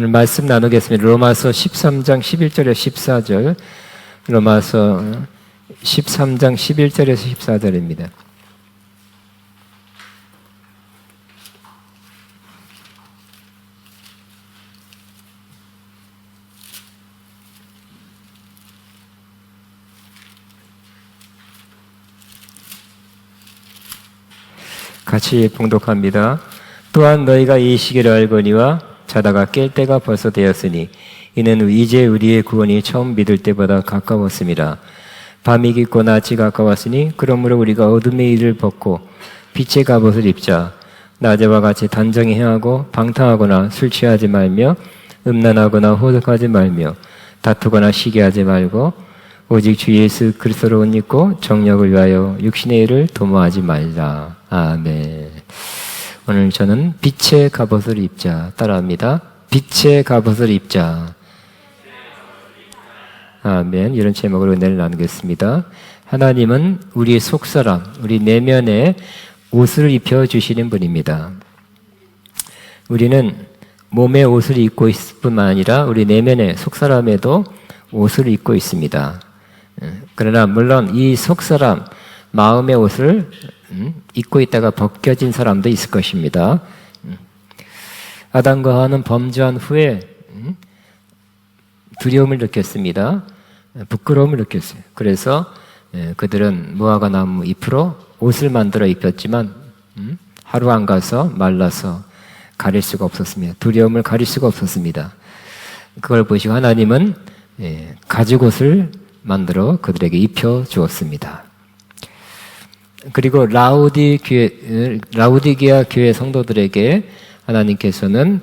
오늘 말씀 나누겠습니다. 로마서 13장 11절에서 14절, 로마서 13장 11절에서 14절입니다. 같이 봉독합니다. 또한 너희가 이 시기를 알거니와 자다가 깰 때가 벌써 되었으니 이는 이제 우리의 구원이 처음 믿을 때보다 가까웠습니다. 밤이 깊고 낮이 가까웠으니 그러므로 우리가 어둠의 일을 벗고 빛의 갑옷을 입자. 낮에와 같이 단정히 행하고 방탕하거나 술 취하지 말며 음란하거나 호색하지 말며 다투거나 시기하지 말고 오직 주 예수 그리스도로 옷 입고 정력을 위하여 육신의 일을 도모하지 말라. 아멘. 오늘 저는 빛의 갑옷을 입자 따라합니다. 빛의 갑옷을 입자. 아멘. 이런 제목으로 은혜를 나누겠습니다. 하나님은 우리의 속사람, 우리 내면에 옷을 입혀주시는 분입니다. 우리는 몸에 옷을 입고 있을 뿐만 아니라 우리 내면의 속사람에도 옷을 입고 있습니다. 그러나 물론 이 속사람, 마음의 옷을 입고 있다가 벗겨진 사람도 있을 것입니다. 아담과 하와는 범죄한 후에 두려움을 느꼈습니다. 부끄러움을 느꼈어요. 그래서 그들은 무화과 나무 잎으로 옷을 만들어 입혔지만 하루 안 가서 말라서 가릴 수가 없었습니다. 두려움을 가릴 수가 없었습니다. 그걸 보시고 하나님은 가죽옷을 만들어 그들에게 입혀 주었습니다. 그리고 라우디게아 교회 성도들에게 하나님께서는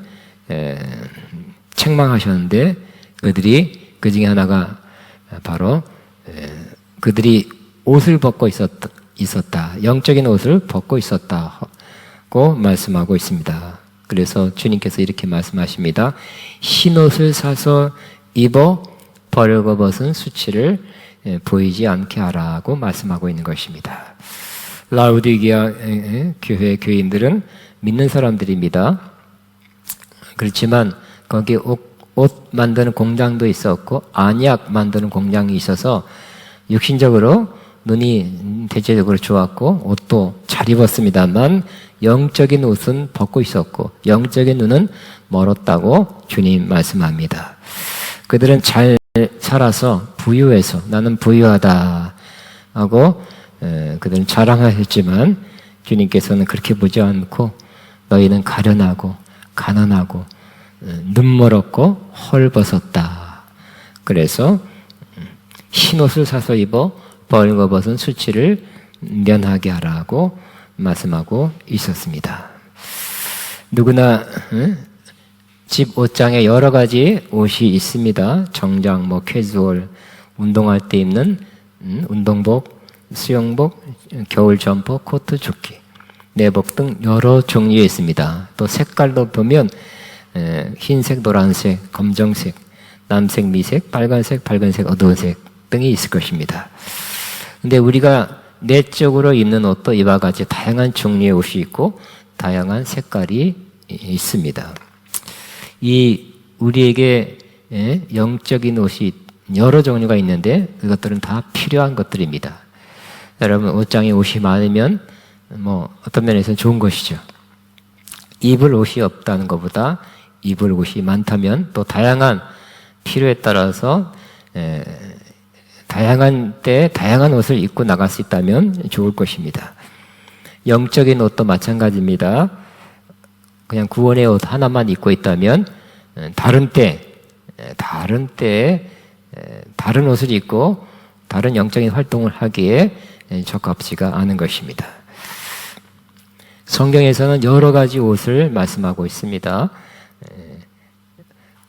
책망하셨는데 그들이 그 중에 하나가 바로 그들이 옷을 벗고 있었다. 영적인 옷을 벗고 있었다고 말씀하고 있습니다. 그래서 주님께서 이렇게 말씀하십니다. 흰 옷을 사서 입어 벌거벗은 수치를 보이지 않게 하라고 말씀하고 있는 것입니다. 라우디게아 교회 교인들은 믿는 사람들입니다. 그렇지만 거기 옷 만드는 공장도 있었고 안약 만드는 공장이 있어서 육신적으로 눈이 대체적으로 좋았고 옷도 잘 입었습니다만 영적인 옷은 벗고 있었고 영적인 눈은 멀었다고 주님 말씀합니다. 그들은 잘 살아서 부유해서 나는 부유하다 하고 그들은 자랑하셨지만 주님께서는 그렇게 보지 않고 너희는 가련하고 가난하고 눈멀었고 헐벗었다. 그래서 흰옷을 사서 입어 벌거벗은 수치를 면하게 하라고 말씀하고 있었습니다. 누구나 집 옷장에 여러 가지 옷이 있습니다. 정장, 캐주얼, 운동할 때 입는 운동복, 수영복, 겨울 점퍼, 코트, 조끼, 내복 등 여러 종류의 있습니다. 또 색깔도 보면 흰색, 노란색, 검정색, 남색, 미색, 빨간색, 어두운색 등이 있을 것입니다. 근데 우리가 내적으로 입는 옷도 이와 같이 다양한 종류의 옷이 있고 다양한 색깔이 있습니다. 우리에게 영적인 옷이 여러 종류가 있는데 그것들은 다 필요한 것들입니다. 여러분 옷장에 옷이 많으면 어떤 면에서는 좋은 것이죠. 입을 옷이 없다는 것보다 입을 옷이 많다면 또 다양한 필요에 따라서 다양한 때 다양한 옷을 입고 나갈 수 있다면 좋을 것입니다. 영적인 옷도 마찬가지입니다. 그냥 구원의 옷 하나만 입고 있다면 다른 때에 다른 옷을 입고 다른 영적인 활동을 하기에 적합지가 않은 것입니다. 성경에서는 여러 가지 옷을 말씀하고 있습니다.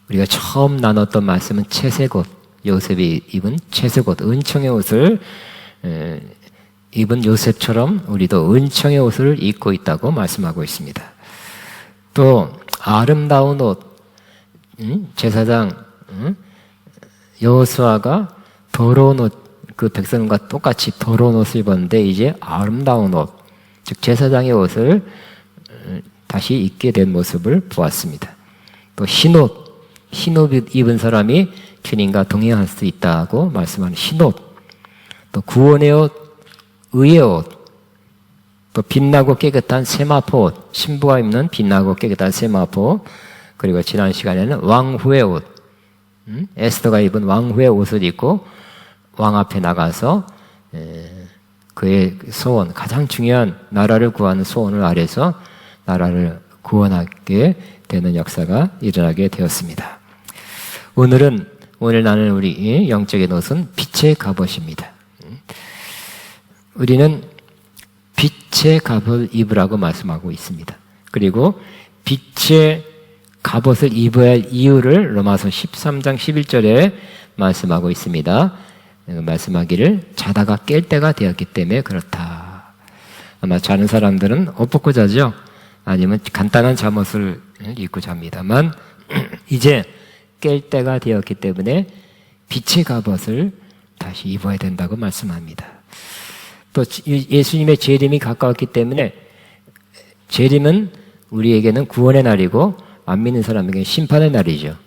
우리가 처음 나눴던 말씀은 채색옷, 요셉이 입은 채색옷, 은총의 옷을 입은 요셉처럼 우리도 은총의 옷을 입고 있다고 말씀하고 있습니다. 또 아름다운 옷, 제사장 여호수아가 더러운 옷, 그 백성과 똑같이 더러운 옷을 입었는데 이제 아름다운 옷, 즉 제사장의 옷을 다시 입게 된 모습을 보았습니다. 또 흰옷, 흰옷 입은 사람이 주님과 동행할 수 있다고 말씀하는 흰옷, 또 구원의 옷, 의의 옷, 또 빛나고 깨끗한 세마포, 신부가 입는 빛나고 깨끗한 세마포, 그리고 지난 시간에는 왕후의 옷, 에스더가 입은 왕후의 옷을 입고 왕 앞에 나가서 그의 소원, 가장 중요한 나라를 구하는 소원을 아래서 나라를 구원하게 되는 역사가 일어나게 되었습니다. 오늘 나는 우리 영적인 옷은 빛의 갑옷입니다. 우리는 빛의 갑옷을 입으라고 말씀하고 있습니다. 그리고 빛의 갑옷을 입어야 할 이유를 로마서 13장 11절에 말씀하고 있습니다. 말씀하기를 자다가 깰 때가 되었기 때문에 그렇다. 아마 자는 사람들은 옷 벗고 자죠. 아니면 간단한 잠옷을 입고 잡니다만 이제 깰 때가 되었기 때문에 빛의 갑옷을 다시 입어야 된다고 말씀합니다. 또 예수님의 재림이 가까웠기 때문에 재림은 우리에게는 구원의 날이고 안 믿는 사람에게는 심판의 날이죠.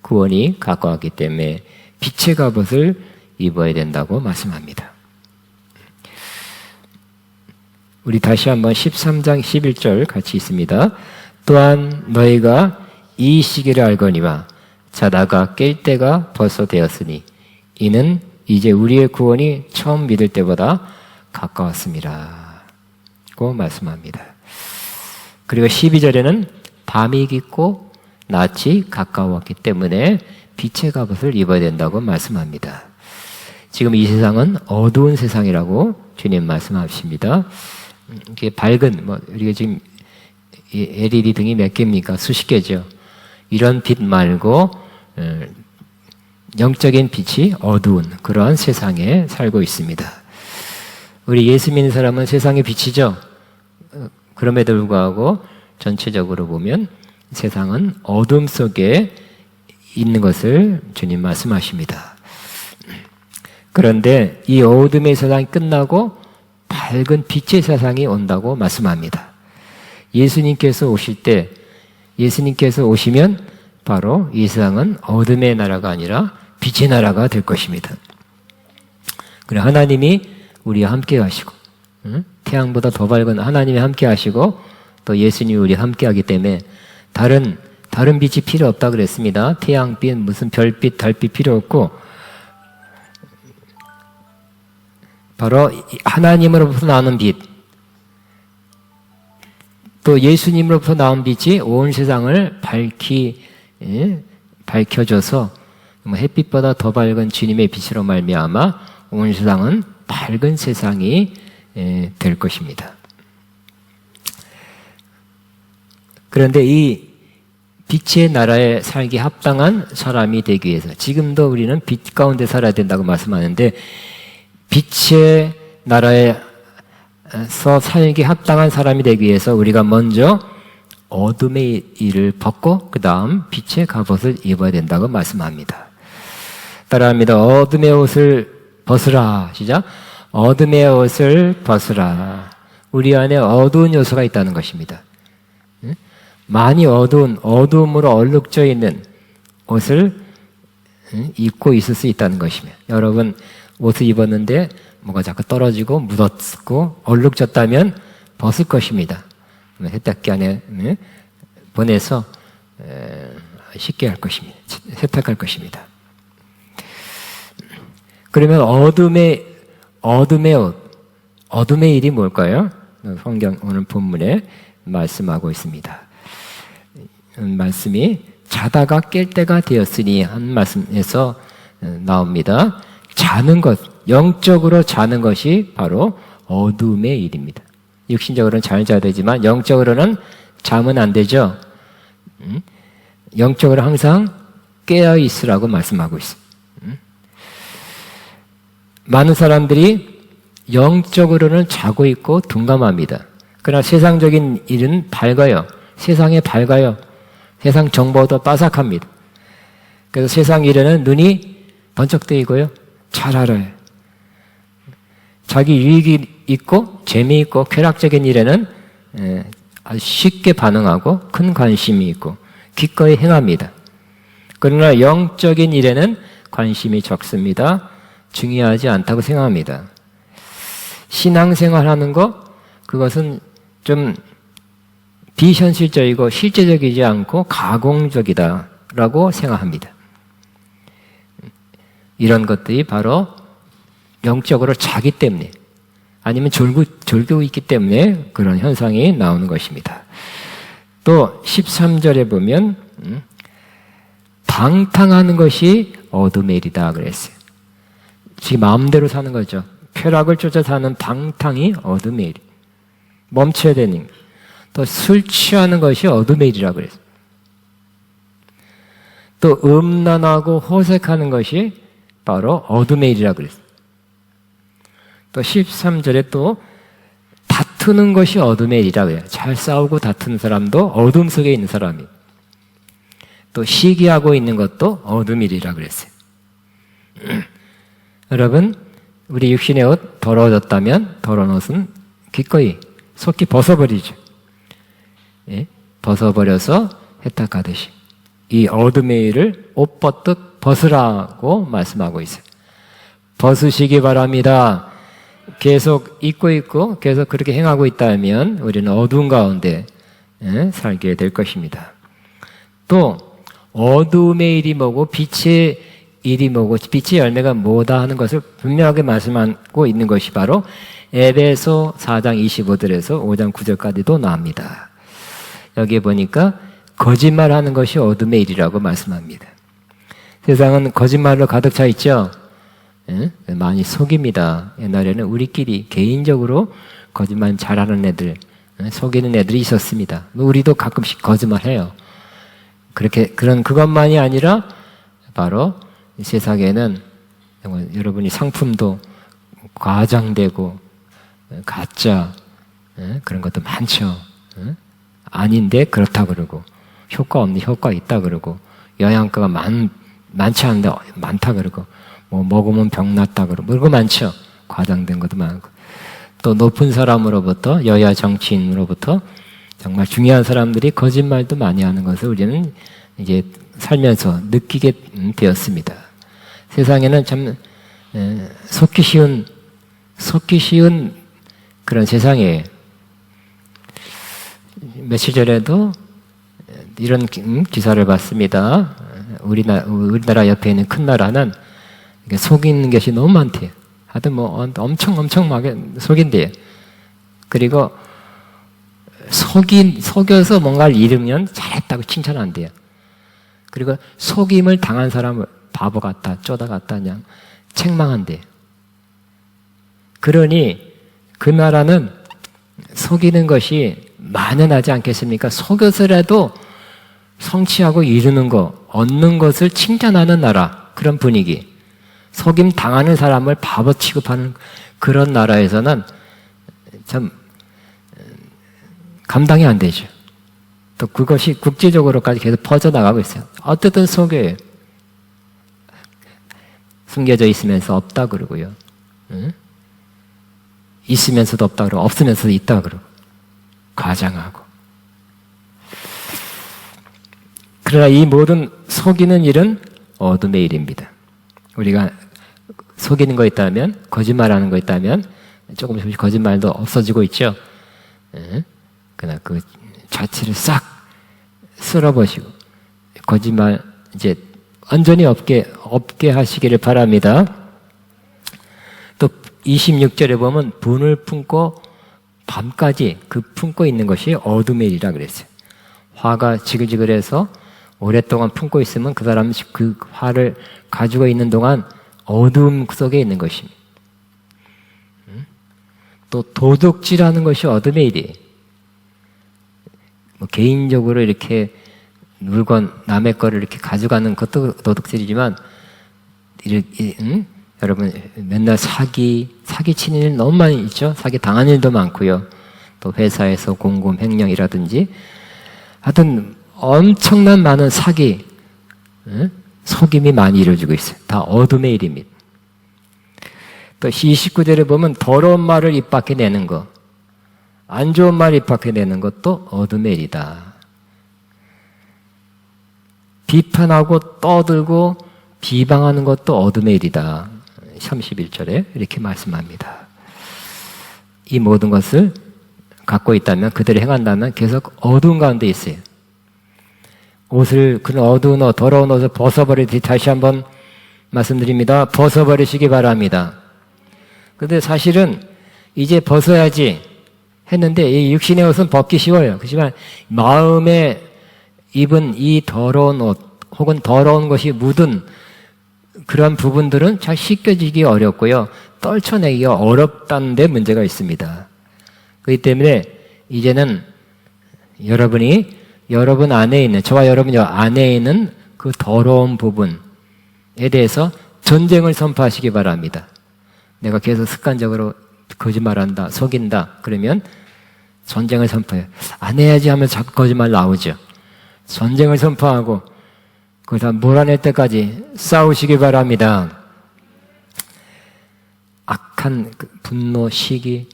구원이 가까웠기 때문에 빛의 갑옷을 입어야 된다고 말씀합니다. 우리 다시 한번 13장 11절 같이 있습니다. 또한 너희가 이 시기를 알거니와 자다가 깰 때가 벌써 되었으니 이는 이제 우리의 구원이 처음 믿을 때보다 가까웠습니다. 고 말씀합니다. 그리고 12절에는 밤이 깊고 낮이 가까웠기 때문에 빛의 갑옷을 입어야 된다고 말씀합니다. 지금 이 세상은 어두운 세상이라고 주님 말씀하십니다. 이게 밝은, 우리가 지금 LED 등이 몇 개입니까? 수십 개죠. 이런 빛 말고 영적인 빛이 어두운 그러한 세상에 살고 있습니다. 우리 예수 믿는 사람은 세상의 빛이죠. 그럼에도 불구하고 전체적으로 보면 세상은 어둠 속에 있는 것을 주님 말씀하십니다. 그런데 이 어둠의 세상이 끝나고 밝은 빛의 세상이 온다고 말씀합니다. 예수님께서 오시면 바로 이 세상은 어둠의 나라가 아니라 빛의 나라가 될 것입니다. 그래 하나님이 우리와 함께 하시고 태양보다 더 밝은 하나님이 함께 하시고 또 예수님이 우리와 함께 하기 때문에 다른 빛이 필요 없다 그랬습니다. 태양빛, 무슨 별빛, 달빛 필요 없고 바로 하나님으로부터 나오는 빛, 또 예수님으로부터 나온 빛이 온 세상을 밝혀줘서 햇빛보다 더 밝은 주님의 빛으로 말미암아 온 세상은 밝은 세상이 될 것입니다. 그런데 이 빛의 나라에 살기 합당한 사람이 되기 위해서 지금도 우리는 빛 가운데 살아야 된다고 말씀하는데 빛의 나라에서 살기 합당한 사람이 되기 위해서 우리가 먼저 어둠의 일을 벗고 그 다음 빛의 갑옷을 입어야 된다고 말씀합니다. 따라합니다. 어둠의 옷을 벗으라. 시작. 어둠의 옷을 벗으라. 우리 안에 어두운 요소가 있다는 것입니다. 많이 어두움으로 얼룩져 있는 옷을 입고 있을 수 있다는 것이며 여러분 옷을 입었는데 뭐가 자꾸 떨어지고 묻었고 얼룩졌다면 벗을 것입니다. 세탁기 안에 보내서 쉽게 할 것입니다. 세탁할 것입니다. 그러면 어둠의 옷, 어둠의 일이 뭘까요? 성경 오늘 본문에 말씀하고 있습니다. 말씀이 자다가 깰 때가 되었으니 한 말씀에서 나옵니다. 자는 것, 영적으로 자는 것이 바로 어둠의 일입니다. 육신적으로는 잘 자야 되지만 영적으로는 자면 안 되죠. 영적으로 항상 깨어 있으라고 말씀하고 있습니다. 많은 사람들이 영적으로는 자고 있고 둔감합니다. 그러나 세상적인 일은 밝아요. 세상에 밝아요. 세상 정보도 빠삭합니다. 그래서 세상 일에는 눈이 번쩍 뜨이고요. 잘 알아요. 자기 유익이 있고 재미있고 쾌락적인 일에는 아주 쉽게 반응하고 큰 관심이 있고 기꺼이 행합니다. 그러나 영적인 일에는 관심이 적습니다. 중요하지 않다고 생각합니다. 신앙생활 하는 거, 그것은 좀 비현실적이고 실제적이지 않고 가공적이다라고 생각합니다. 이런 것들이 바로 영적으로 자기 때문에 아니면 졸고 있기 때문에 그런 현상이 나오는 것입니다. 또 13절에 보면 방탕하는 것이 어둠의 일이다 그랬어요. 지 마음대로 사는 거죠. 쾌락을 쫓아 사는 방탕이 어둠의 일. 멈춰야 되는. 또 술 취하는 것이 어둠의 일이라 그랬어요. 또 음란하고 호색하는 것이 바로 어둠의 일이라 그랬어요. 또 13절에 또 다투는 것이 어둠의 일이라 그래요. 잘 싸우고 다투는 사람도 어둠 속에 있는 사람이에요. 또 시기하고 있는 것도 어둠의 일이라 그랬어요. 여러분, 우리 육신의 옷 더러워졌다면 더러운 옷은 기꺼이 속히 벗어버리죠. 예? 벗어버려서 해탁하듯이 이 어둠의 일을 옷 벗듯 벗으라고 말씀하고 있어요. 벗으시기 바랍니다. 계속 입고 있고 계속 그렇게 행하고 있다면 우리는 어두운 가운데 살게 될 것입니다. 또 어둠의 일이 뭐고 빛의 일이 뭐고 빛의 열매가 뭐다 하는 것을 분명하게 말씀하고 있는 것이 바로 에베소 4장 25절에서 5장 9절까지도 나옵니다. 여기에 보니까 거짓말하는 것이 어둠의 일이라고 말씀합니다. 세상은 거짓말로 가득 차 있죠. 많이 속입니다. 옛날에는 우리끼리 개인적으로 거짓말 잘하는 애들, 속이는 애들이 있었습니다. 우리도 가끔씩 거짓말해요. 그것만이 아니라 바로 세상에는 여러분이 상품도 과장되고 가짜 그런 것도 많죠. 아닌데 그렇다 그러고 효과 없는 효과 있다 그러고 영양가가 많지 않은데 많다 그러고 뭐 먹으면 병 났다 그러고 그런 거 많죠. 과장된 것도 많고 또 높은 사람으로부터 여야 정치인으로부터 정말 중요한 사람들이 거짓말도 많이 하는 것을 우리는 이제 살면서 느끼게 되었습니다. 세상에는 참 속기 쉬운 그런 세상에 며칠 전에도 이런 기사를 봤습니다. 우리나라 옆에 있는 큰 나라는 속이는 것이 너무 많대요. 하여튼 뭐 엄청 막 속인대요. 그리고 속여서 뭔가를 잃으면 잘했다고 칭찬한대요. 그리고 속임을 당한 사람을 바보 같다, 쪼다 같다 그냥 책망한대요. 그러니 그 나라는 속이는 것이 만연하지 않겠습니까? 속여서라도 성취하고 이루는 거, 얻는 것을 칭찬하는 나라, 그런 분위기. 속임 당하는 사람을 바보 취급하는 그런 나라에서는 참 감당이 안 되죠. 또 그것이 국제적으로까지 계속 퍼져나가고 있어요. 어쨌든 속여요. 숨겨져 있으면서 없다 그러고요. 응? 있으면서도 없다 그러고 없으면서도 있다 그러고 과장하고. 그러나 이 모든 속이는 일은 어둠의 일입니다. 우리가 속이는 거 있다면, 거짓말하는 거 있다면 조금씩 거짓말도 없어지고 있죠. 그러나 그 자체를 싹 쓸어버리고 거짓말 이제 완전히 없게 하시기를 바랍니다. 또 26절에 보면 분을 품고 밤까지 품고 있는 것이 어둠의 일이라 그랬어요. 화가 지글지글해서 오랫동안 품고 있으면 그 사람은 그 화를 가지고 있는 동안 어둠 속에 있는 것입니다. 또 도둑질하는 것이 어둠의 일이에요. 뭐 개인적으로 이렇게 물건 남의 거를 이렇게 가져가는 것도 도둑질이지만 여러분 맨날 사기치는 일 너무 많이 있죠. 사기 당한 일도 많고요. 또 회사에서 공금 횡령이라든지 하여튼 엄청난 많은 사기, 속임이 많이 이루어지고 있어요. 다 어둠의 일입니다. 또 29절에 보면 더러운 말을 입 밖에 내는 것, 안 좋은 말 입 밖에 내는 것도 어둠의 일이다. 비판하고 떠들고 비방하는 것도 어둠의 일이다. 31절에 이렇게 말씀합니다. 이 모든 것을 갖고 있다면, 그들이 행한다면 계속 어두운 가운데 있어요. 그런 어두운 옷, 더러운 옷을 벗어버리듯이, 다시 한번 말씀드립니다. 벗어버리시기 바랍니다. 근데 사실은 이제 벗어야지 했는데, 이 육신의 옷은 벗기 쉬워요. 그렇지만 마음에 입은 이 더러운 옷 혹은 더러운 것이 묻은 그런 부분들은 잘 씻겨지기 어렵고요, 떨쳐내기가 어렵다는 데 문제가 있습니다. 그렇기 때문에 이제는 여러분 안에 있는, 저와 여러분 안에 있는 그 더러운 부분에 대해서 전쟁을 선포하시기 바랍니다. 내가 계속 습관적으로 거짓말한다, 속인다, 그러면 전쟁을 선포해요. 안 해야지 하면 자꾸 거짓말 나오죠. 전쟁을 선포하고 그걸 다 몰아낼 때까지 싸우시기 바랍니다. 악한 분노, 시기,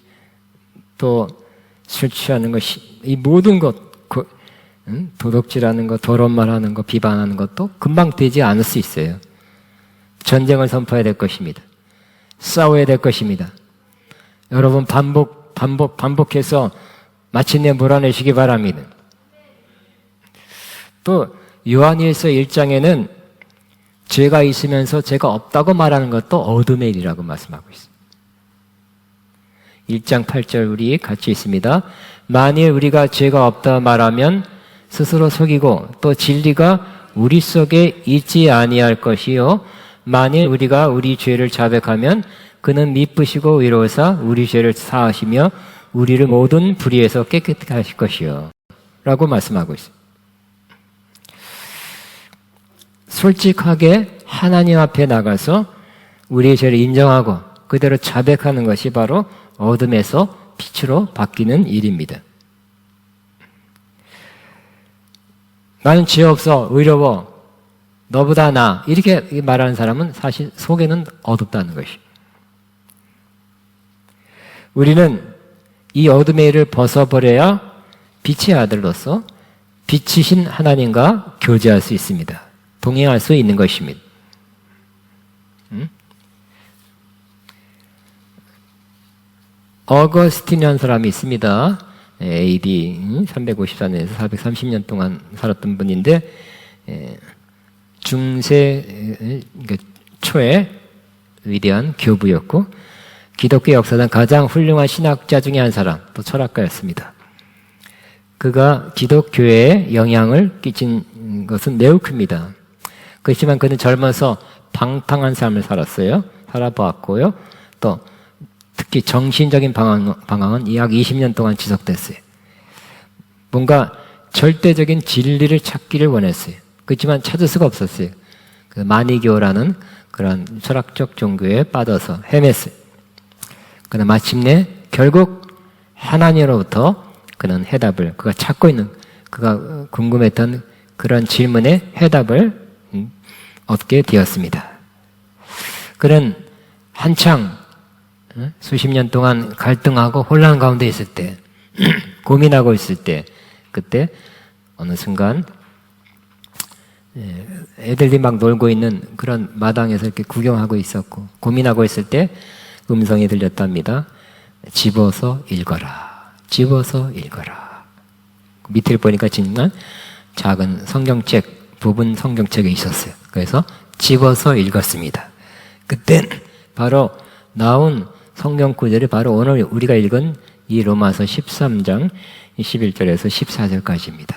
또 술 취하는 것, 이 모든 것, 도둑질하는 것, 더러운 말하는 것, 비방하는 것도 금방 되지 않을 수 있어요. 전쟁을 선포해야 될 것입니다. 싸워야 될 것입니다. 여러분 반복해서 마침내 몰아내시기 바랍니다. 또 요한일서 1장에는 죄가 있으면서 죄가 없다고 말하는 것도 어둠의 일이라고 말씀하고 있습니다. 1장 8절 우리 같이 있습니다. 만일 우리가 죄가 없다 말하면 스스로 속이고 또 진리가 우리 속에 있지 아니할 것이요, 만일 우리가 우리 죄를 자백하면 그는 미쁘시고 의로우사 우리 죄를 사하시며 우리를 모든 불의에서 깨끗하게 하실 것이요 라고 말씀하고 있습니다. 솔직하게 하나님 앞에 나가서 우리의 죄를 인정하고 그대로 자백하는 것이 바로 어둠에서 빛으로 바뀌는 일입니다. 나는 죄 없어, 의로워, 너보다 나, 이렇게 말하는 사람은 사실 속에는 어둡다는 것이. 우리는 이 어둠의 일을 벗어버려야 빛의 아들로서 빛이신 하나님과 교제할 수 있습니다. 동행할 수 있는 것입니다. 어거스틴이라는 사람이 있습니다. AD 354년에서 430년 동안 살았던 분인데, 중세 초에 위대한 교부였고 기독교 역사상 가장 훌륭한 신학자 중에 한 사람, 또 철학가였습니다. 그가 기독교에 영향을 끼친 것은 매우 큽니다. 그렇지만 그는 젊어서 방탕한 삶을 살아보았고요. 또 특히 정신적인 방황은 약 20년 동안 지속됐어요. 뭔가 절대적인 진리를 찾기를 원했어요. 그렇지만 찾을 수가 없었어요. 그 마니교라는 그런 철학적 종교에 빠져서 헤맸어요. 그러나 마침내 결국 하나님으로부터 그는 해답을, 그가 찾고 있는, 그가 궁금했던 그런 질문에 해답을 얻게 되었습니다. 그는 한창 수십 년 동안 갈등하고 혼란 가운데 있을 때, 고민하고 있을 때, 그때 어느 순간 애들이 막 놀고 있는 그런 마당에서 이렇게 구경하고 있었고 고민하고 있을 때 음성이 들렸답니다. 집어서 읽어라. 집어서 읽어라. 밑을 보니까 정말 작은 성경책, 부분 성경책에 있었어요. 그래서 집어서 읽었습니다. 그때 바로 나온 성경 구절이 바로 오늘 우리가 읽은 이 로마서 13장 11절에서 14절까지입니다.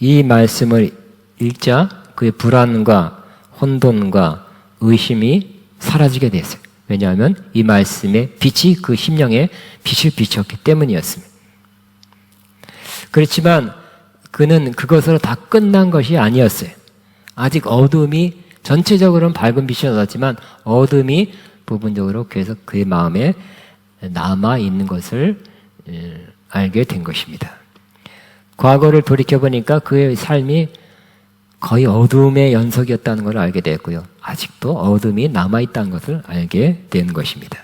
이 말씀을 읽자 그의 불안과 혼돈과 의심이 사라지게 됐어요. 왜냐하면 이 말씀의 빛이 그 심령에 빛을 비췄기 때문이었습니다. 그렇지만 그는 그것으로 다 끝난 것이 아니었어요. 아직 어둠이, 전체적으로는 밝은 빛이 나왔지만 어둠이 부분적으로 계속 그의 마음에 남아있는 것을 알게 된 것입니다. 과거를 돌이켜보니까 그의 삶이 거의 어둠의 연속이었다는 걸 알게 되었고요. 아직도 어둠이 남아있다는 것을 알게 된 것입니다.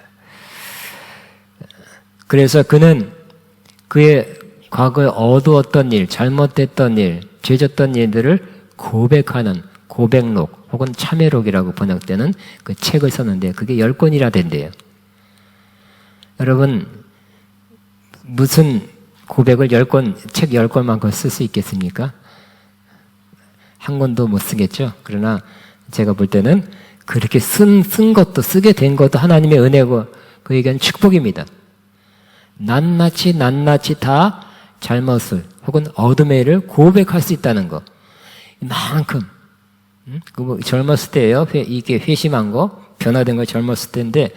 그래서 그는 그의 과거에 어두웠던 일, 잘못됐던 일, 죄졌던 일들을 고백하는 고백록 혹은 참회록이라고 번역되는 그 책을 썼는데 그게 10권이나 된대요. 여러분 무슨 고백을 10권, 책 10권만큼 쓸 수 있겠습니까? 한 권도 못 쓰겠죠. 그러나 제가 볼 때는 그렇게 쓴 것도 쓰게 된 것도 하나님의 은혜고 그에게는 축복입니다. 낱낱이 다 잘못을 혹은 어둠의 일을 고백할 수 있다는 거. 이만큼 젊었을 때예요. 이게 회심한 거, 변화된 거 젊었을 때인데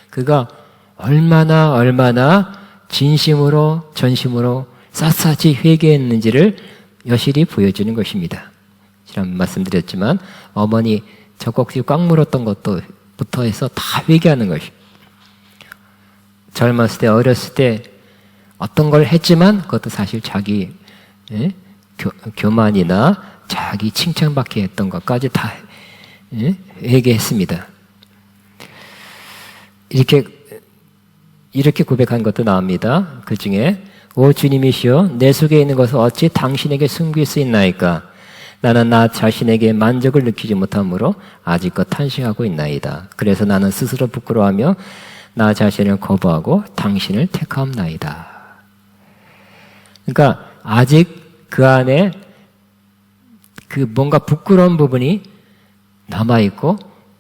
그가 얼마나 진심으로 전심으로 샅샅이 회개했는지를 여실히 보여주는 것입니다. 지난번 말씀드렸지만 어머니 젖꼭지 꽉 물었던 것부터 해서 다 회개하는 것입니다. 젊었을 때 어렸을 때 어떤 걸 했지만 그것도 사실 자기 교만이나 자기 칭찬받기 했던 것까지 다 회개했습니다. 이렇게 고백한 것도 나옵니다. 그 중에 오 주님이시여 내 속에 있는 것을 어찌 당신에게 숨길 수 있나이까 나는 나 자신에게 만족을 느끼지 못하므로 아직껏 탄식하고 있나이다. 그래서 나는 스스로 부끄러워하며 나 자신을 거부하고 당신을 택하옵나이다. 그러니까 아직 그 안에 그 뭔가 부끄러운 부분이 남아있고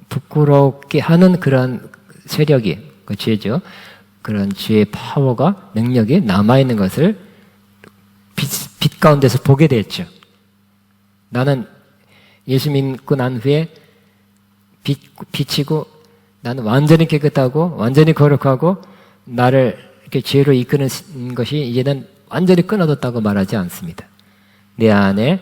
부끄럽게 하는 그런 세력이 그 죄죠. 그런 죄의 파워가 능력이 남아있는 것을 빛 가운데서 보게 됐죠. 나는 예수 믿고 난 후에 빛이고 나는 완전히 깨끗하고 완전히 거룩하고 나를 이렇게 죄로 이끄는 것이 이제는 완전히 끊어졌다고 말하지 않습니다. 내 안에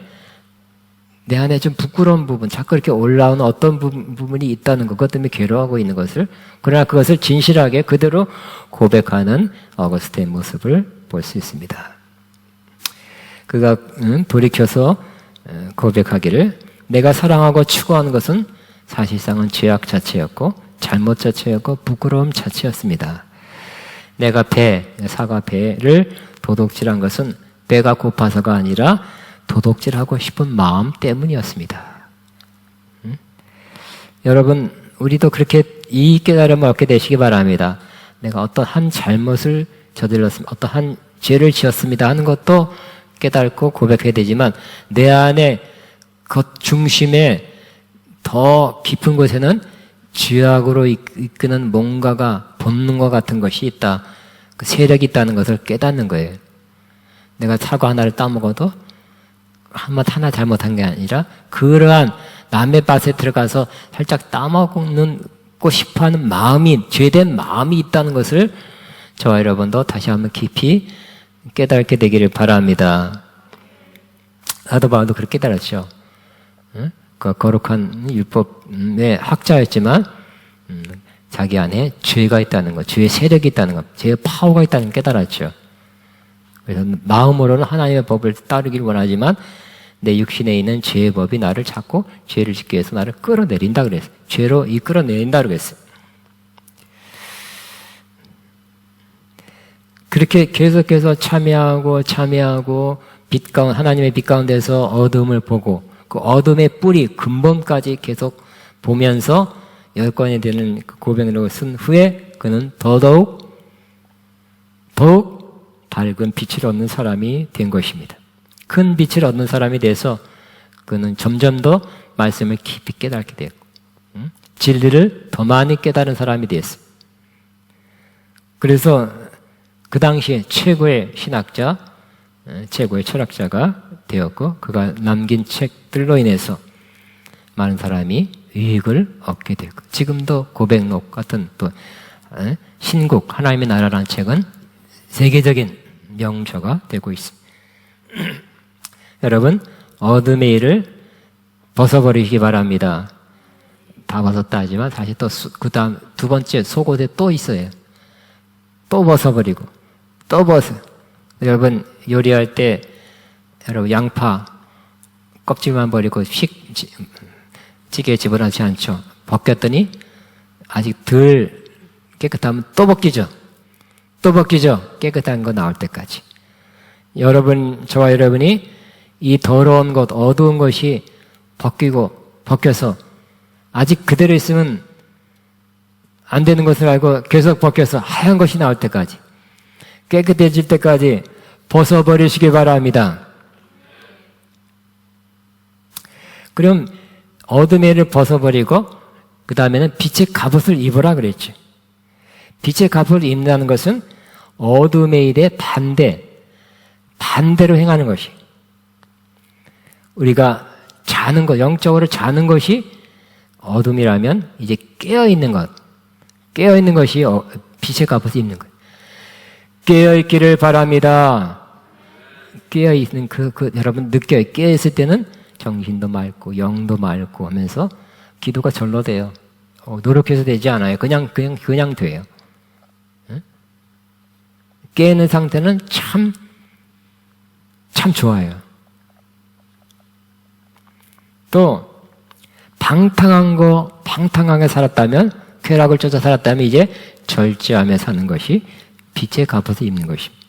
좀 부끄러운 부분, 자꾸 이렇게 올라오는 어떤 부분이 있다는 것, 그것 때문에 괴로워하고 있는 것을, 그러나 그것을 진실하게 그대로 고백하는 어거스틴의 모습을 볼 수 있습니다. 그가 돌이켜서 고백하기를 내가 사랑하고 추구하는 것은 사실상은 죄악 자체였고 잘못 자체였고 부끄러움 자체였습니다. 내가 사과 배를 도둑질한 것은 배가 고파서가 아니라 도둑질하고 싶은 마음 때문이었습니다. 여러분 우리도 그렇게 이 깨달음을 얻게 되시기 바랍니다. 내가 어떤 한 잘못을 저질렀습니다. 어떤 한 죄를 지었습니다 하는 것도 깨닫고 고백해야 되지만 내 안에 그 중심에 더 깊은 곳에는 죄악으로 이끄는 뭔가가 본능과 같은 것이 있다. 그 세력이 있다는 것을 깨닫는 거예요. 내가 사과 하나를 따먹어도 하나 잘못한 게 아니라 그러한 남의 밭에 들어가서 살짝 따먹고 싶어하는 마음이 죄된 마음이 있다는 것을 저와 여러분도 다시 한번 깊이 깨닫게 되기를 바랍니다. 사도 바울도 그렇게 깨달았죠. 그 거룩한 율법의 학자였지만 자기 안에 죄가 있다는 것, 죄의 세력이 있다는 것, 죄의 파워가 있다는 걸 깨달았죠. 그래서 마음으로는 하나님의 법을 따르기를 원하지만 내 육신에 있는 죄의 법이 나를 자꾸 죄를 짓기 위해서 나를 끌어내린다 그랬어요. 죄로 이끌어내린다 그랬어요. 그렇게 계속해서 참여하고 하나님의 빛 가운데서 어둠을 보고 그 어둠의 뿌리 근본까지 계속 보면서 10권이 되는 그 고백록을 쓴 후에 그는 더더욱 밝은 빛을 얻는 사람이 된 것입니다. 큰 빛을 얻는 사람이 돼서 그는 점점 더 말씀을 깊이 깨닫게 되었고 진리를 더 많이 깨달은 사람이 되었습니다. 그래서 그 당시에 최고의 신학자, 최고의 철학자가 되었고 그가 남긴 책들로 인해서 많은 사람이 유익을 얻게 되고 지금도 고백록 같은 또 신국 하나님의 나라라는 책은 세계적인 명서가 되고 있습니다. 여러분 어둠의 일을 벗어버리시기 바랍니다. 다 벗었다 하지만 다시 또 그 다음 두 번째 속옷에 또 있어요. 또 벗어버리고 또 벗어. 여러분 요리할 때 여러분 양파 껍질만 버리고 찌개에 집어넣지 않죠. 벗겼더니 아직 덜 깨끗하면 또 벗기죠. 깨끗한 거 나올 때까지. 저와 여러분이 이 더러운 것, 어두운 것이 벗겨서 아직 그대로 있으면 안 되는 것을 알고 계속 벗겨서 하얀 것이 나올 때까지, 깨끗해질 때까지 벗어버리시기 바랍니다. 그럼 어둠의 일을 벗어버리고 그 다음에는 빛의 갑옷을 입으라 그랬죠. 빛의 갑옷을 입는다는 것은 어둠의 일의 반대로 행하는 것이, 우리가 자는 것, 영적으로 자는 것이 어둠이라면 이제 깨어있는 것이 빛의 갑옷을 입는 거예요. 깨어있기를 바랍니다. 깨어있는 여러분 느껴요. 깨어있을 때는 정신도 맑고 영도 맑고 하면서 기도가 절로 돼요. 노력해서 되지 않아요. 그냥 돼요. 깨있는 상태는 참 좋아요. 또 방탕하게 살았다면, 쾌락을 쫓아 살았다면 이제 절제하며 사는 것이 빛의 갑옷을 입는 것입니다.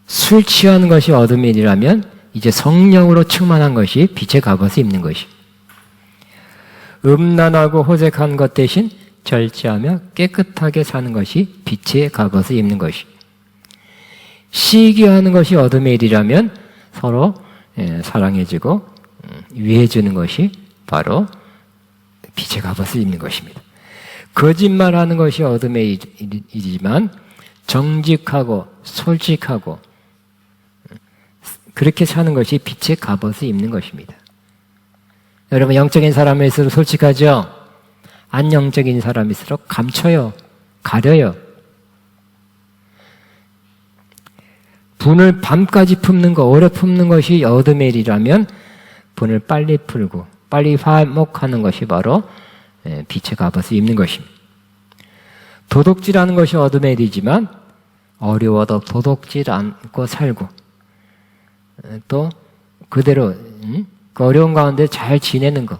술 취하는 것이 어둠의 일이라면 이제 성령으로 충만한 것이 빛의 갑옷을 입는 것입니다. 음란하고 호색한 것 대신 절제하며 깨끗하게 사는 것이 빛의 갑옷을 입는 것입니다. 시기하는 것이 어둠의 일이라면 서로 사랑해주고 위해주는 것이 바로 빛의 갑옷을 입는 것입니다. 거짓말하는 것이 어둠의 일이지만 정직하고 솔직하고 그렇게 사는 것이 빛의 갑옷을 입는 것입니다. 여러분, 영적인 사람일수록 솔직하죠? 안영적인 사람일수록 감춰요, 가려요. 분을 밤까지 품는 거, 오래 품는 것이 어둠의 일이라면 분을 빨리 풀고 빨리 화목하는 것이 바로 빛의 갑옷을 입는 것입니다. 도둑질하는 것이 어둠의 일이지만 어려워도 도둑질 않고 살고 또 그대로 그 어려운 가운데 잘 지내는 것,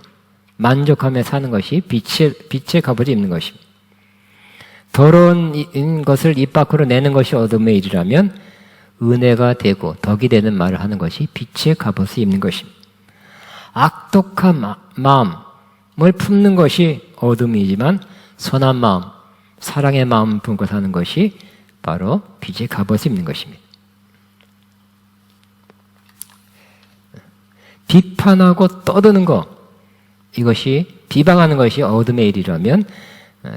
만족하며 사는 것이 빛의 갑옷을 입는 것입니다. 더러운 것을 입 밖으로 내는 것이 어둠의 일이라면 은혜가 되고 덕이 되는 말을 하는 것이 빛의 갑옷을 입는 것입니다. 악독한 마음을 품는 것이 어둠이지만 선한 마음, 사랑의 마음을 품고 사는 것이 바로 빛의 갑옷을 입는 것입니다. 비판하고 떠드는 것, 이것이 비방하는 것이 어둠의 일이라면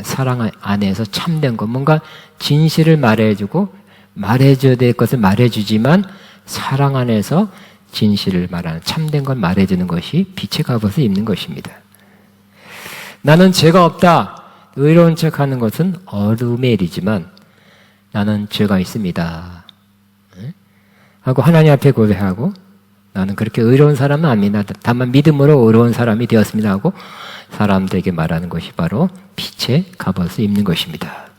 사랑 안에서 참된 것, 뭔가 진실을 말해주고 말해줘야 될 것을 말해주지만 사랑 안에서 진실을 말하는 참된 걸 말해주는 것이 빛의 갑옷을 입는 것입니다. 나는 죄가 없다, 의로운 척하는 것은 어둠의 일이지만 나는 죄가 있습니다 하고 하나님 앞에 고백하고 나는 그렇게 의로운 사람은 아닙니다, 다만 믿음으로 의로운 사람이 되었습니다 하고 사람들에게 말하는 것이 바로 빛의 갑옷을 입는 것입니다.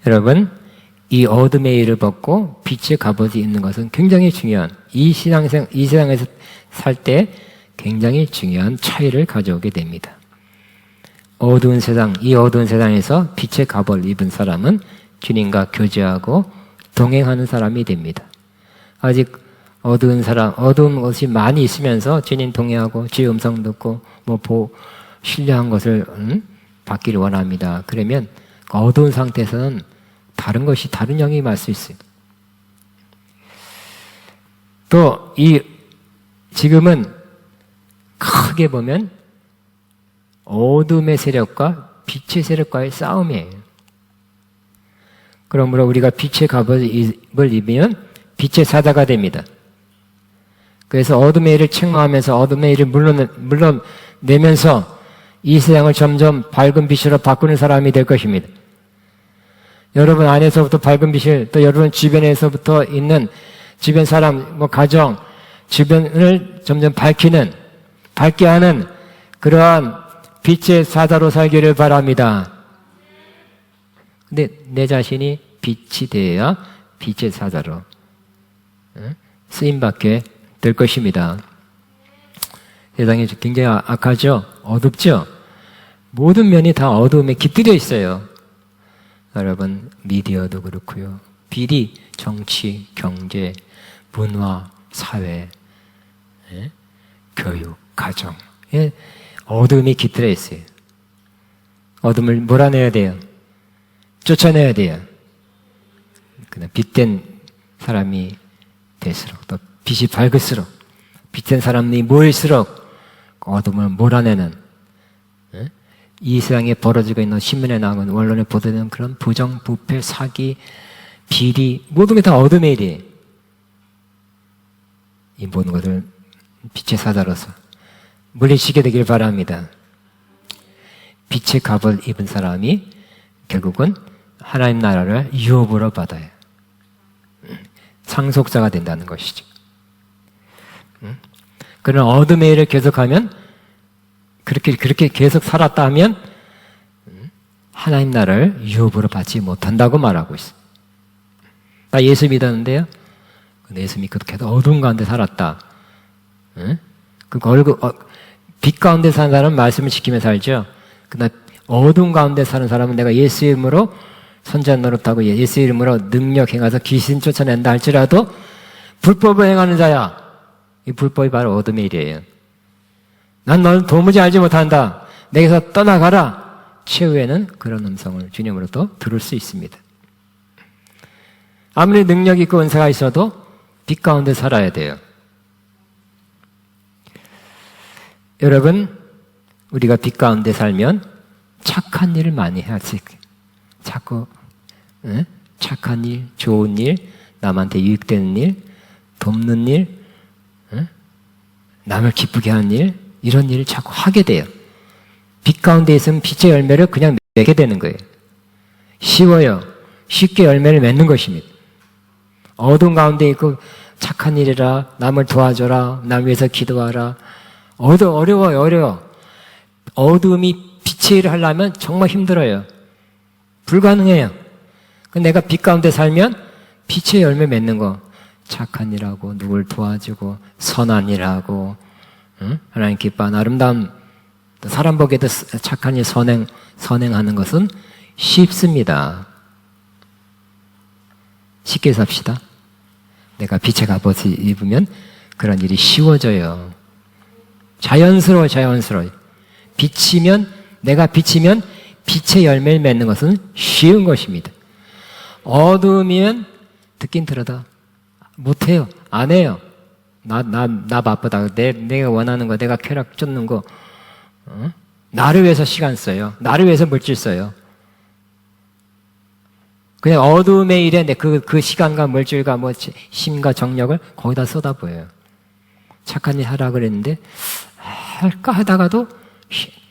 여러분, 이 어둠의 일을 벗고 빛의 갑옷을 입는 것은 굉장히 중요한, 이 세상에서 살 때 굉장히 중요한 차이를 가져오게 됩니다. 어두운 세상, 이 어두운 세상에서 빛의 갑옷을 입은 사람은 주님과 교제하고 동행하는 사람이 됩니다. 아직 어두운 것이 많이 있으면서 주님 동행하고 주의 음성 듣고 신뢰한 것을 받기를 원합니다. 그러면 어두운 상태에서는 다른 영이 임할 수 있어요. 또 지금은 크게 보면 어둠의 세력과 빛의 세력과의 싸움이에요. 그러므로 우리가 빛의 갑옷을 입으면 빛의 사자가 됩니다. 그래서 어둠의 일을 책망하면서 어둠의 일을 물러내면서 이 세상을 점점 밝은 빛으로 바꾸는 사람이 될 것입니다. 여러분 안에서부터 밝은 빛을, 또 여러분 주변에서부터 있는 주변 사람, 가정, 주변을 점점 밝게 하는 그러한 빛의 사자로 살기를 바랍니다. 근데 내 자신이 빛이 되어야 빛의 사자로 쓰임받게 될 것입니다. 세상이 굉장히 악하죠? 어둡죠? 모든 면이 다 어두움에 깃들여 있어요. 여러분, 미디어도 그렇고요. 비리, 정치, 경제, 문화, 사회, 교육, 가정, 어둠이 깃들어 있어요. 어둠을 몰아내야 돼요. 쫓아내야 돼요. 그냥 빛된 사람이 될수록, 또 빛이 밝을수록, 빛된 사람이 모일수록 어둠을 몰아내는, 이 세상에 벌어지고 있는 신문에 나오는 언론에 보도되는 그런 부정, 부패, 사기, 비리, 모든 게 다 어둠의 일이에요. 이 모든 것을 빛의 사자로서 물리치게 되길 바랍니다. 빛의 갑을 입은 사람이 결국은 하나님 나라를 유업으로 받아요. 상속자가 된다는 것이죠. 그런 어둠의 일을 계속하면, 그렇게 계속 살았다 하면 하나님 나라를 유업으로 받지 못한다고 말하고 있어요. 나 예수 믿었는데요, 예수 믿고 계속 어둠 가운데 살았다. 빛 가운데 사는 사람은 말씀을 지키며 살죠. 그러나 어둠 가운데 사는 사람은 내가 예수 이름으로 선지자 노릇하고 예수 이름으로 능력 행해서 귀신 쫓아낸다 할지라도 불법을 행하는 자야. 이 불법이 바로 어둠의 일이에요. 난 너를 도무지 알지 못한다. 내게서 떠나가라. 최후에는 그런 음성을 주님으로부터 들을 수 있습니다. 아무리 능력 있고 은사가 있어도 빛 가운데 살아야 돼요. 여러분, 우리가 빛 가운데 살면 착한 일을 많이 해야지. 자꾸 착한 일, 좋은 일, 남한테 유익되는 일, 돕는 일, 남을 기쁘게 하는 일, 이런 일을 자꾸 하게 돼요. 빛 가운데 있으면 빛의 열매를 그냥 맺게 되는 거예요. 쉬워요. 쉽게 열매를 맺는 것입니다. 어둠 가운데 있고 착한 일이라, 남을 도와줘라, 남 위해서 기도하라. 어려워요, 어려워. 어둠이 빛의 일을 하려면 정말 힘들어요. 불가능해요. 내가 빛 가운데 살면 빛의 열매 맺는 거, 착한 일하고, 누굴 도와주고, 선한 일하고, 하나님 기뻐하는 아름다운, 사람 보기에도 착한 일 선행하는 것은 쉽습니다. 쉽게 삽시다. 내가 빛의 갑옷을 입으면 그런 일이 쉬워져요. 자연스러워요. 내가 비치면 빛의 열매를 맺는 것은 쉬운 것입니다. 어두우면 듣긴 들어도 못해요. 안 해요. 나 바쁘다. 내가 원하는 거, 내가 쾌락 쫓는 거, 나를 위해서 시간 써요. 나를 위해서 물질 써요. 그냥 어두움의 일에 그 시간과 물질과 힘과 정력을 거기다 쏟아부어요. 착한 일 하라 그랬는데, 할까 하다가도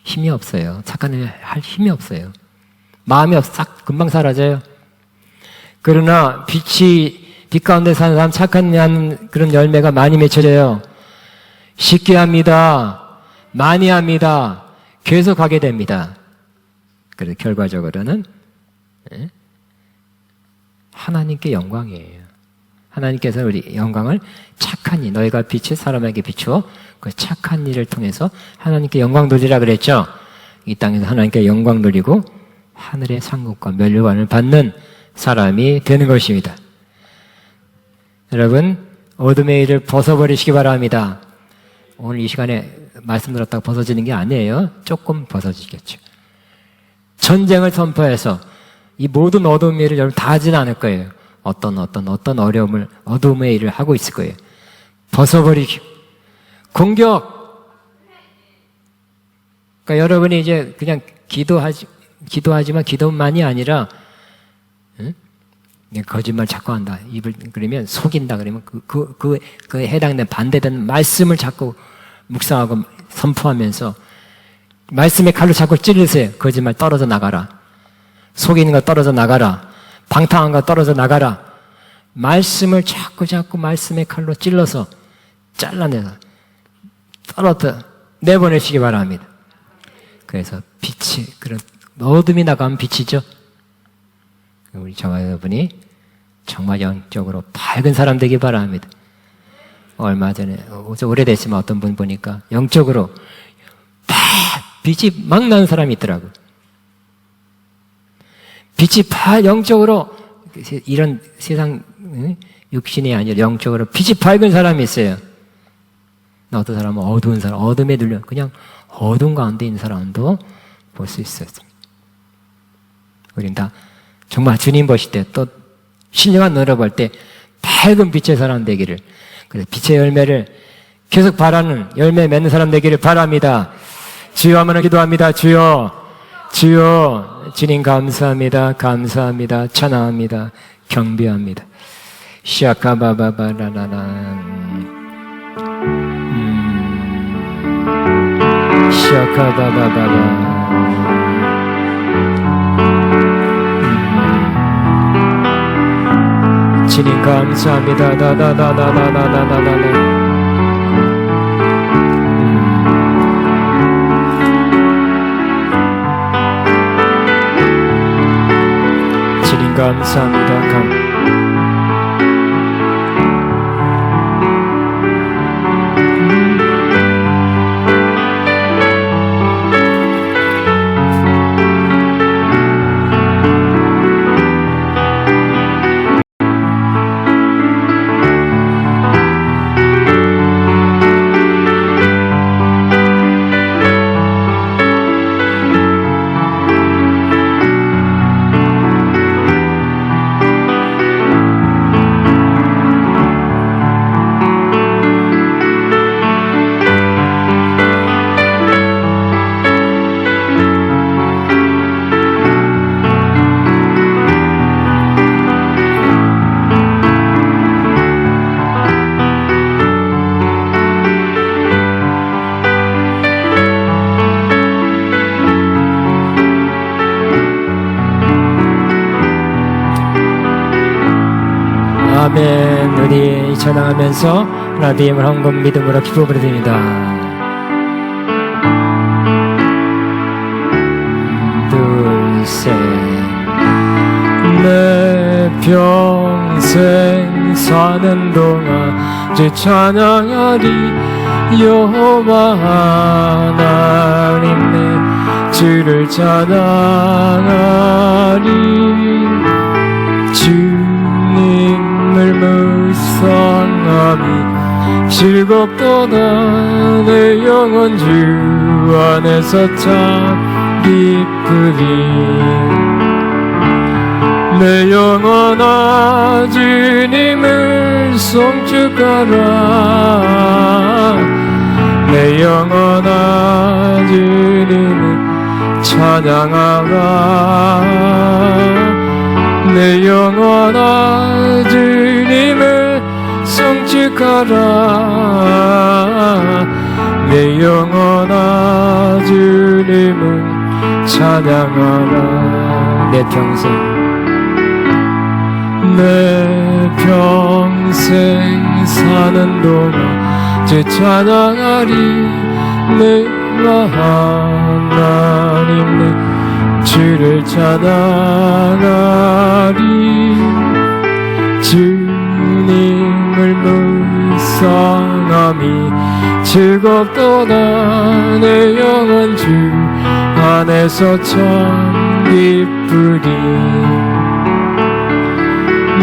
힘이 없어요. 착한 일 할 힘이 없어요. 마음이 싹 금방 사라져요. 그러나 빛 가운데 사는 사람 착한 일 하는 그런 열매가 많이 맺혀져요. 쉽게 합니다. 많이 합니다. 계속하게 됩니다. 그래서 결과적으로는 하나님께 영광이에요. 하나님께서 우리 영광을 착한 일, 너희가 빛을 사람에게 비추어 그 착한 일을 통해서 하나님께 영광 돌리라 그랬죠. 이 땅에서 하나님께 영광 돌리고 하늘의 상급과 면류관을 받는 사람이 되는 것입니다. 여러분, 어둠의 일을 벗어버리시기 바랍니다. 오늘 이 시간에 말씀 들었다고 벗어지는 게 아니에요. 조금 벗어지겠죠. 전쟁을 선포해서 이 모든 어둠의 일을 여러분 다 하지는 않을 거예요. 어떤 어려움을, 어둠의 일을 하고 있을 거예요. 벗어버리기. 공격! 그러니까 여러분이 이제 그냥 기도하지만 기도만이 아니라, 거짓말 자꾸 한다. 그러면 속인다. 그러면 그에 해당된 반대되는 말씀을 자꾸 묵상하고 선포하면서 말씀의 칼로 자꾸 찌르세요. 거짓말 떨어져 나가라. 속이는 거 떨어져 나가라. 방탕한 거 떨어져 나가라. 말씀을 자꾸 말씀의 칼로 찔러서 잘라내서 떨어져 내보내시기 바랍니다. 그래서 빛이, 그런 어둠이 나가면 빛이죠. 우리 저와 여러분이 정말 영적으로 밝은 사람 되기 바랍니다. 얼마 전에 오래됐지만 어떤 분 보니까 영적으로 막 빛이 막 나는 사람이 있더라고요. 빛이 영적으로 이런 세상 육신이 아니라 영적으로 빛이 밝은 사람이 있어요. 어떤 사람은 어두운 사람, 어둠에 눌려 그냥 어둠 가운데 있는 사람도 볼 수 있어요. 우린 다 정말 주님 보실 때 또 신령한 너를 볼 때 밝은 빛의 사람 되기를, 그래서 빛의 열매를 계속 바라는 열매 맺는 사람 되기를 바랍니다. 주여 하면 기도합니다. 주여, 주여, 주님 감사합니다. 감사합니다. 찬양합니다. 경배합니다. 시아카바바바라라란 시아카바바바바 주님 감사합니다. 다다다다다다다다다다 주님 감사합니다. 아멘. 우리 찬양하면서 하나님을 헌금 믿음으로 기뻐 드립니다. 둘, 셋. 내 평생 사는 동안 주 찬양하리. 여호와 하나님 내 주를 찬양하리. 주님을 묵상하니 즐겁도다. 내 영혼 주 안에서 참 기쁘리. 내 영혼아 주님을 송축하라. 내 영혼아 주님을 찬양하라. 내 영혼아 주님을 송축하라. 내 영혼아 주님을 찬양하라. 내 평생 사는 동안 주 찬양하리. 내가 하나님 내 주를 찬양하리. 주님을 묵상함이 즐겁도다. 내 영혼 주 안에서 참 기쁘리.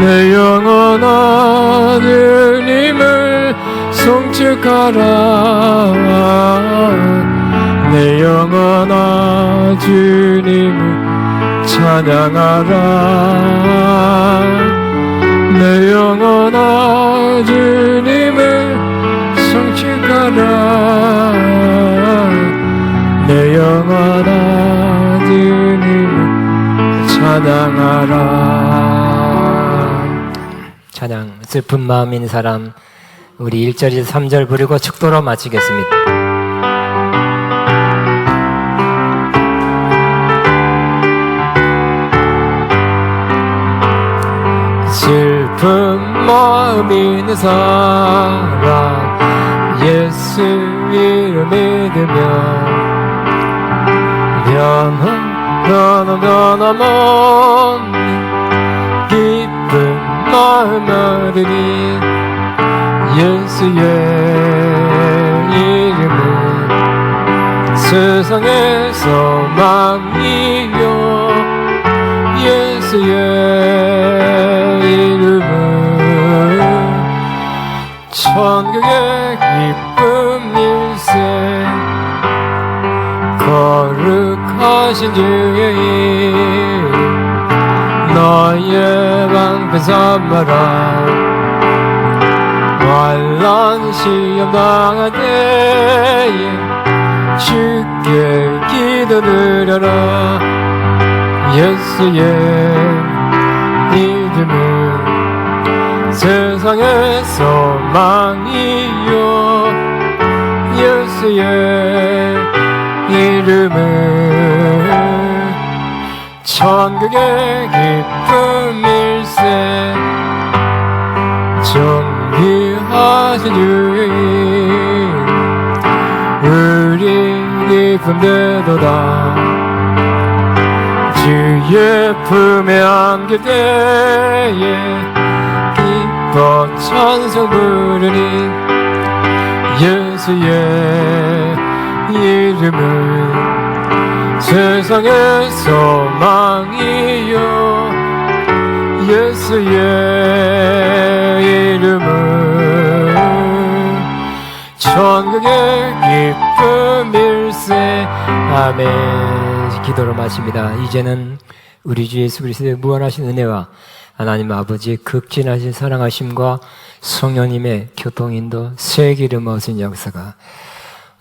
내 영혼아 주님을 송축하라. 내 영혼아 주님을 찬양하라. 내 영혼아 주님을 송축하라. 내 영혼아 주님을 찬양하라. 찬양 슬픈 마음인 사람 우리 1절에서 3절 부르고 축도로 마치겠습니다. 슬픈 마음 있는 사람 예수 이름 믿으며 변함없는 기쁜 마음 얻으리. 예수의 이름은 세상의 소망이요. 예수의 이름은 천국의 기쁨일세 거룩하신 주의 이름 너의 방편 삼아라 환난 시험 당할 때에 주께 기도드려라 예수의 이름은 세상의 소망이요 예수의 이름은 천국의 기쁨일세 정리하신 주의 이름 우리 기쁨되도다 주의 품에 안길 때에 기뻐 찬송 부르니 예수의 이름은 세상의 소망이요 예수의 이름은 천국의 기쁨일세 아멘. 기도로 마칩니다. 이제는 우리 주 예수 그리스도의 무한하신 은혜와 하나님 아버지의 극진하신 사랑하심과 성령님의 교통인도 새 기름 얻은 역사가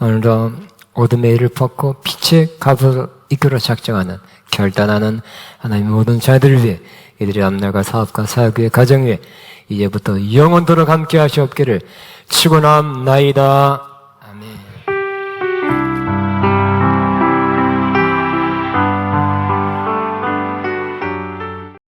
오늘도 어둠의 일을 벗고 빛의 갑으로 이끌어 작정하는 결단하는 하나님 모든 자들을 위해 이들의 앞날과 사업과 사역 위에 가정 위에 이제부터 영원토록 함께 하시옵기를 축원합나이다.